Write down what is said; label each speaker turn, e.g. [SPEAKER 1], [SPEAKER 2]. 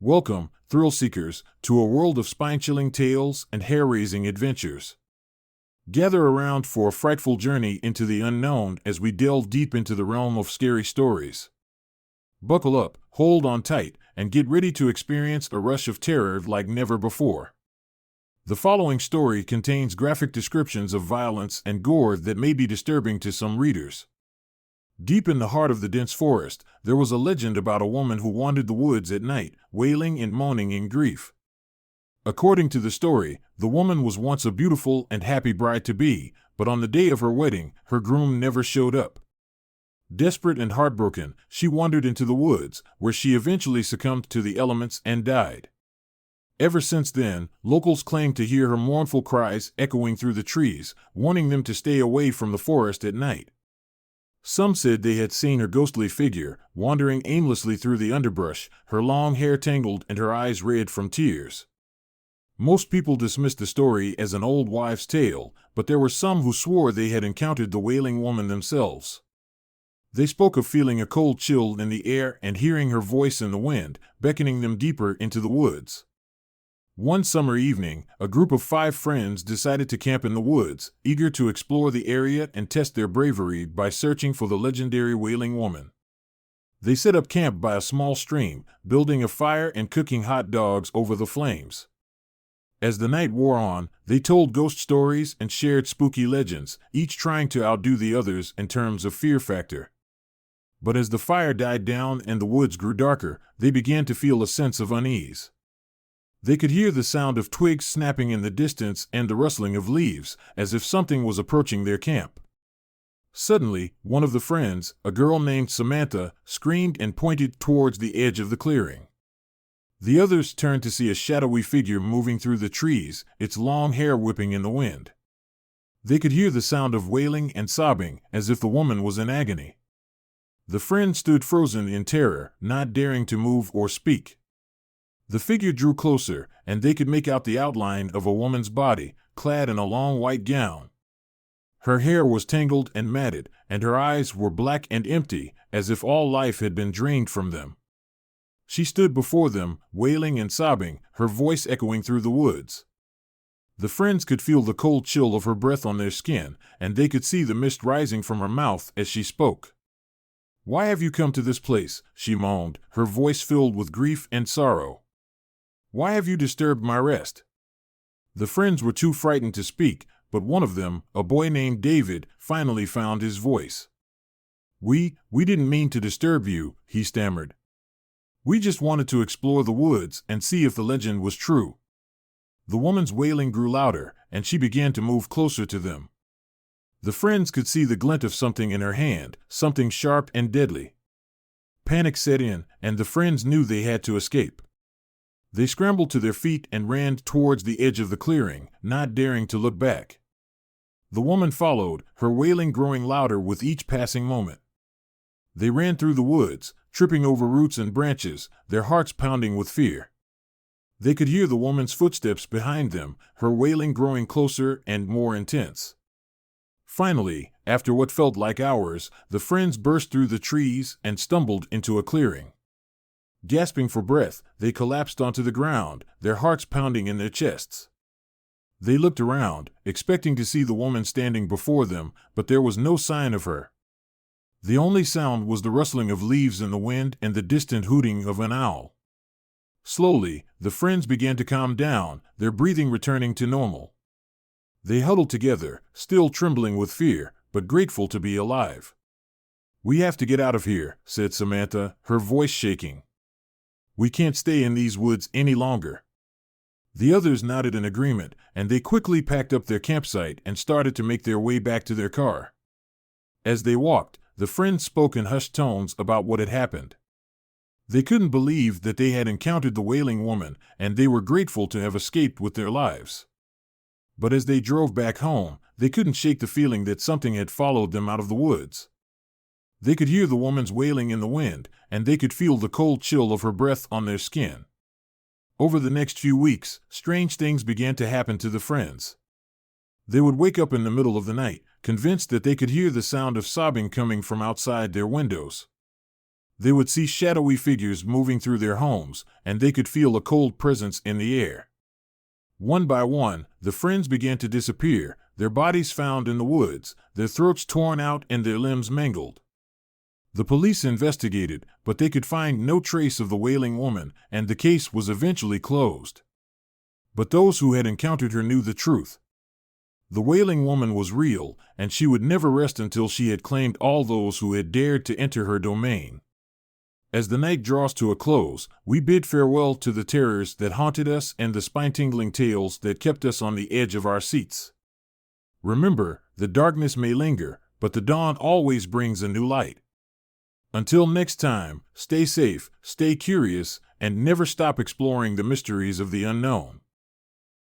[SPEAKER 1] Welcome, thrill seekers, to a world of spine-chilling tales and hair-raising adventures. Gather around for a frightful journey into the unknown as we delve deep into the realm of scary stories. Buckle up, hold on tight, and get ready to experience a rush of terror like never before. The following story contains graphic descriptions of violence and gore that may be disturbing to some readers. Deep in the heart of the dense forest, there was a legend about a woman who wandered the woods at night, wailing and moaning in grief. According to the story, the woman was once a beautiful and happy bride-to-be, but on the day of her wedding, her groom never showed up. Desperate and heartbroken, she wandered into the woods, where she eventually succumbed to the elements and died. Ever since then, locals claim to hear her mournful cries echoing through the trees, warning them to stay away from the forest at night. Some said they had seen her ghostly figure, wandering aimlessly through the underbrush, her long hair tangled and her eyes red from tears. Most people dismissed the story as an old wives' tale, but there were some who swore they had encountered the Wailing woman themselves. They spoke of feeling a cold chill in the air and hearing her voice in the wind, beckoning them deeper into the woods. One summer evening, a group of 5 friends decided to camp in the woods, eager to explore the area and test their bravery by searching for the legendary Wailing woman. They set up camp by a small stream, building a fire and cooking hot dogs over the flames. As the night wore on, they told ghost stories and shared spooky legends, each trying to outdo the others in terms of fear factor. But as the fire died down and the woods grew darker, they began to feel a sense of unease. They could hear the sound of twigs snapping in the distance and the rustling of leaves, as if something was approaching their camp. Suddenly, one of the friends, a girl named Samantha, screamed and pointed towards the edge of the clearing. The others turned to see a shadowy figure moving through the trees, its long hair whipping in the wind. They could hear the sound of wailing and sobbing, as if the woman was in agony. The friends stood frozen in terror, not daring to move or speak. The figure drew closer, and they could make out the outline of a woman's body, clad in a long white gown. Her hair was tangled and matted, and her eyes were black and empty, as if all life had been drained from them. She stood before them, wailing and sobbing, her voice echoing through the woods. The friends could feel the cold chill of her breath on their skin, and they could see the mist rising from her mouth as she spoke. "Why have you come to this place?" she moaned, her voice filled with grief and sorrow. "Why have you disturbed my rest?" The friends were too frightened to speak, but one of them, a boy named David, finally found his voice. We didn't mean to disturb you," he stammered. "We just wanted to explore the woods and see if the legend was true." The woman's wailing grew louder, and she began to move closer to them. The friends could see the glint of something in her hand, something sharp and deadly. Panic set in, and the friends knew they had to escape. They scrambled to their feet and ran towards the edge of the clearing, not daring to look back. The woman followed, her wailing growing louder with each passing moment. They ran through the woods, tripping over roots and branches, their hearts pounding with fear. They could hear the woman's footsteps behind them, her wailing growing closer and more intense. Finally, after what felt like hours, the friends burst through the trees and stumbled into a clearing. Gasping for breath, they collapsed onto the ground, their hearts pounding in their chests. They looked around, expecting to see the woman standing before them, but there was no sign of her. The only sound was the rustling of leaves in the wind and the distant hooting of an owl. Slowly, the friends began to calm down, their breathing returning to normal. They huddled together, still trembling with fear, but grateful to be alive. "We have to get out of here," said Samantha, her voice shaking. "We can't stay in these woods any longer." The others nodded in agreement, and they quickly packed up their campsite and started to make their way back to their car. As they walked, the friends spoke in hushed tones about what had happened. They couldn't believe that they had encountered the Wailing woman, and they were grateful to have escaped with their lives. But as they drove back home, they couldn't shake the feeling that something had followed them out of the woods. They could hear the woman's wailing in the wind, and they could feel the cold chill of her breath on their skin. Over the next few weeks, strange things began to happen to the friends. They would wake up in the middle of the night, convinced that they could hear the sound of sobbing coming from outside their windows. They would see shadowy figures moving through their homes, and they could feel a cold presence in the air. One by one, the friends began to disappear, their bodies found in the woods, their throats torn out and their limbs mangled. The police investigated, but they could find no trace of the Wailing woman, and the case was eventually closed. But those who had encountered her knew the truth. The Wailing woman was real, and she would never rest until she had claimed all those who had dared to enter her domain. As the night draws to a close, we bid farewell to the terrors that haunted us and the spine-tingling tales that kept us on the edge of our seats. Remember, the darkness may linger, but the dawn always brings a new light. Until next time, stay safe, stay curious, and never stop exploring the mysteries of the unknown.